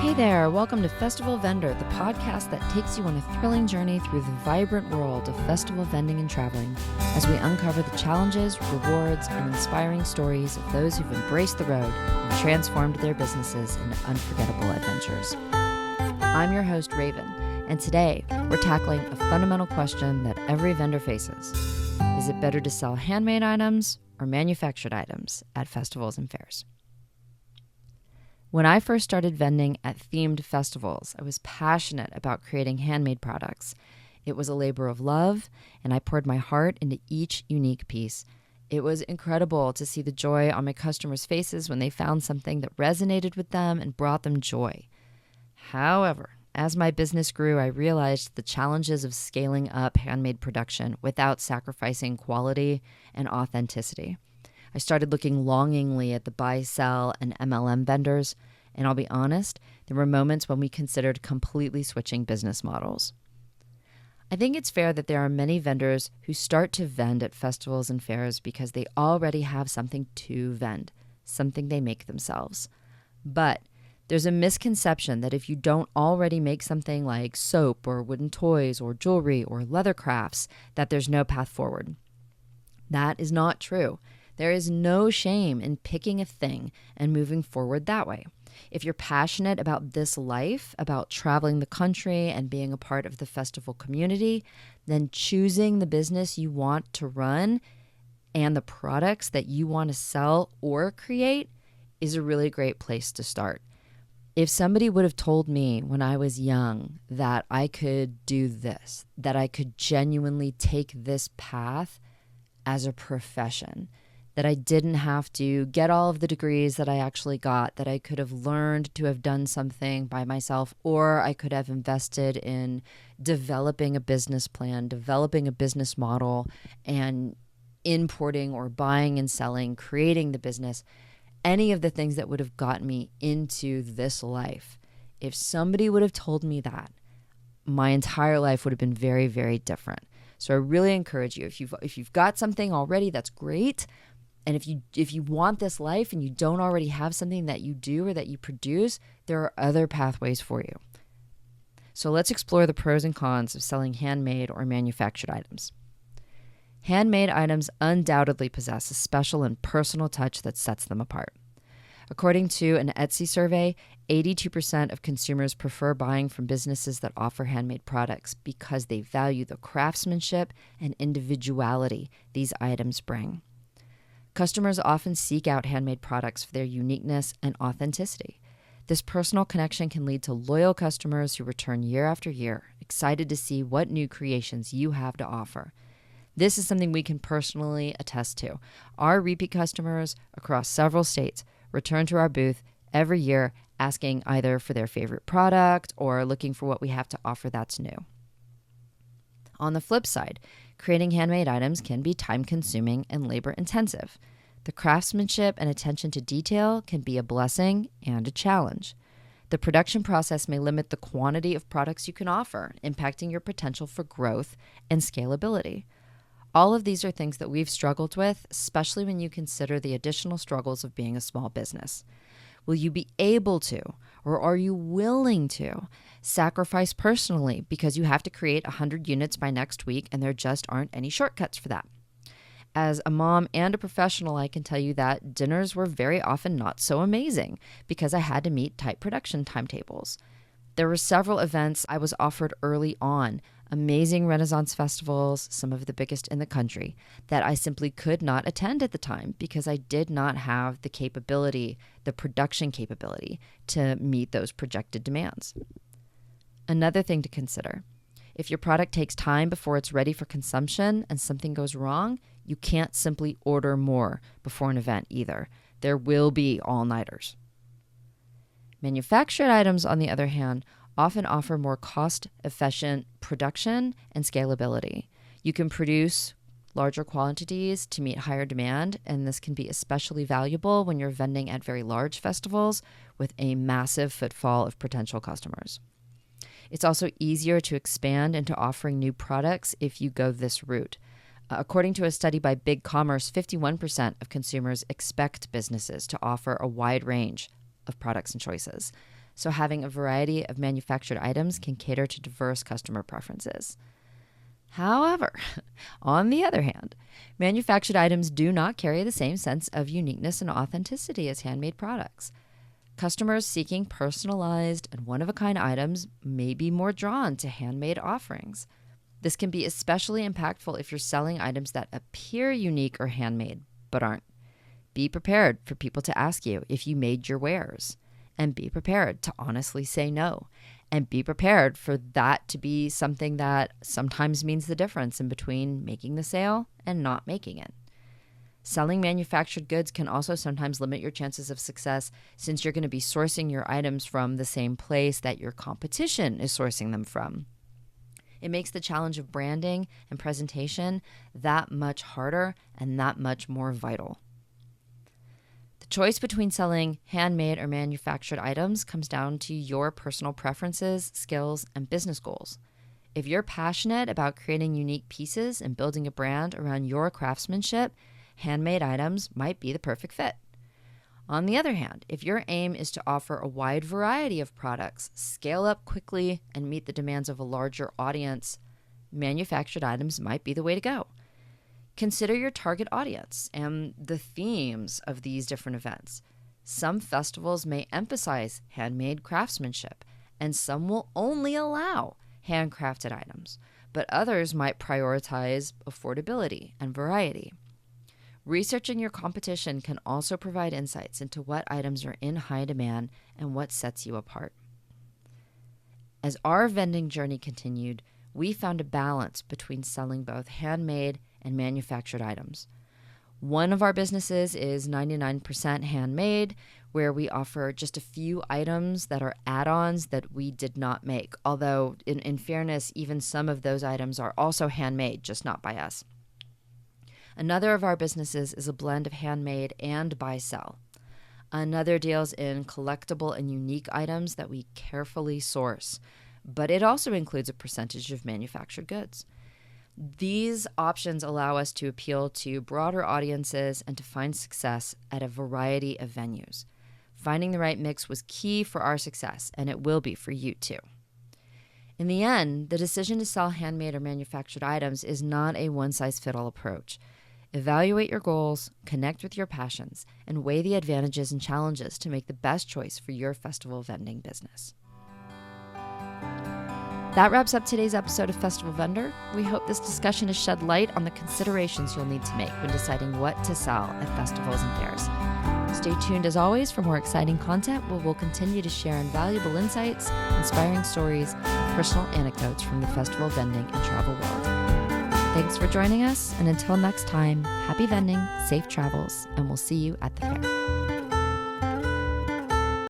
Hey there, welcome to Festival Vendor, the podcast that takes you on a thrilling journey through the vibrant world of festival vending and traveling as we uncover the challenges, rewards, and inspiring stories of those who've embraced the road and transformed their businesses into unforgettable adventures. I'm your host, Raven, and today we're tackling a fundamental question that every vendor faces. Is it better to sell handmade items or manufactured items at festivals and fairs? When I first started vending at themed festivals, I was passionate about creating handmade products. It was a labor of love, and I poured my heart into each unique piece. It was incredible to see the joy on my customers' faces when they found something that resonated with them and brought them joy. However, as my business grew, I realized the challenges of scaling up handmade production without sacrificing quality and authenticity. I started looking longingly at the buy, sell, and MLM vendors, and I'll be honest, there were moments when we considered completely switching business models. I think it's fair that there are many vendors who start to vend at festivals and fairs because they already have something to vend, something they make themselves. But there's a misconception that if you don't already make something like soap or wooden toys or jewelry or leather crafts, that there's no path forward. That is not true. There is no shame in picking a thing and moving forward that way. If you're passionate about this life, about traveling the country and being a part of the festival community, then choosing the business you want to run and the products that you want to sell or create is a really great place to start. If somebody would have told me when I was young that I could do this, that I could genuinely take this path as a profession, that I didn't have to get all of the degrees that I actually got, that I could have learned to have done something by myself, or I could have invested in developing a business plan, developing a business model, and importing or buying and selling, creating the business, any of the things that would have gotten me into this life. If somebody would have told me that, my entire life would have been very, very different. So I really encourage you, if you've got something already, that's great. And if you want this life and you don't already have something that you do or that you produce, there are other pathways for you. So let's explore the pros and cons of selling handmade or manufactured items. Handmade items undoubtedly possess a special and personal touch that sets them apart. According to an Etsy survey, 82% of consumers prefer buying from businesses that offer handmade products because they value the craftsmanship and individuality these items bring. Customers often seek out handmade products for their uniqueness and authenticity. This personal connection can lead to loyal customers who return year after year, excited to see what new creations you have to offer. This is something we can personally attest to. Our repeat customers across several states return to our booth every year asking either for their favorite product or looking for what we have to offer that's new. On the flip side, creating handmade items can be time-consuming and labor-intensive. The craftsmanship and attention to detail can be a blessing and a challenge. The production process may limit the quantity of products you can offer, impacting your potential for growth and scalability. All of these are things that we've struggled with, especially when you consider the additional struggles of being a small business. Will you be able to, or are you willing to, sacrifice personally because you have to create 100 units by next week and there just aren't any shortcuts for that? As a mom and a professional, I can tell you that dinners were very often not so amazing because I had to meet tight production timetables. There were several events I was offered early on, amazing Renaissance festivals, some of the biggest in the country, that I simply could not attend at the time because I did not have the capability, the production capability, to meet those projected demands. Another thing to consider, if your product takes time before it's ready for consumption and something goes wrong, you can't simply order more before an event either. There will be all-nighters. Manufactured items, on the other hand, often offer more cost-efficient production and scalability. You can produce larger quantities to meet higher demand, and this can be especially valuable when you're vending at very large festivals with a massive footfall of potential customers. It's also easier to expand into offering new products if you go this route. According to a study by Big Commerce, 51% of consumers expect businesses to offer a wide range of products and choices. so having a variety of manufactured items can cater to diverse customer preferences. However, on the other hand, manufactured items do not carry the same sense of uniqueness and authenticity as handmade products. Customers seeking personalized and one-of-a-kind items may be more drawn to handmade offerings. This can be especially impactful if you're selling items that appear unique or handmade, but aren't. Be prepared for people to ask you if you made your wares, and be prepared to honestly say no, and be prepared for that to be something that sometimes means the difference in between making the sale and not making it. Selling manufactured goods can also sometimes limit your chances of success, since you're going to be sourcing your items from the same place that your competition is sourcing them from. It makes the challenge of branding and presentation that much harder and that much more vital. The choice between selling handmade or manufactured items comes down to your personal preferences, skills, and business goals. If you're passionate about creating unique pieces and building a brand around your craftsmanship, handmade items might be the perfect fit. On the other hand, if your aim is to offer a wide variety of products, scale up quickly, and meet the demands of a larger audience, manufactured items might be the way to go. Consider your target audience and the themes of these different events. Some festivals may emphasize handmade craftsmanship, and some will only allow handcrafted items, but others might prioritize affordability and variety. Researching your competition can also provide insights into what items are in high demand and what sets you apart. As our vending journey continued, we found a balance between selling both handmade and manufactured items. One of our businesses is 99% handmade, where we offer just a few items that are add-ons that we did not make, although in fairness, even some of those items are also handmade, just not by us. Another of our businesses is a blend of handmade and buy-sell. Another deals in collectible and unique items that we carefully source, but it also includes a percentage of manufactured goods. These options allow us to appeal to broader audiences and to find success at a variety of venues. Finding the right mix was key for our success, and it will be for you too. In the end, the decision to sell handmade or manufactured items is not a one-size-fits-all approach. Evaluate your goals, connect with your passions, and weigh the advantages and challenges to make the best choice for your festival vending business. That wraps up today's episode of Festival Vendor. We hope this discussion has shed light on the considerations you'll need to make when deciding what to sell at festivals and fairs. Stay tuned as always for more exciting content where we'll continue to share invaluable insights, inspiring stories, and personal anecdotes from the festival vending and travel world. Thanks for joining us, and until next time, happy vending, safe travels, and we'll see you at the fair.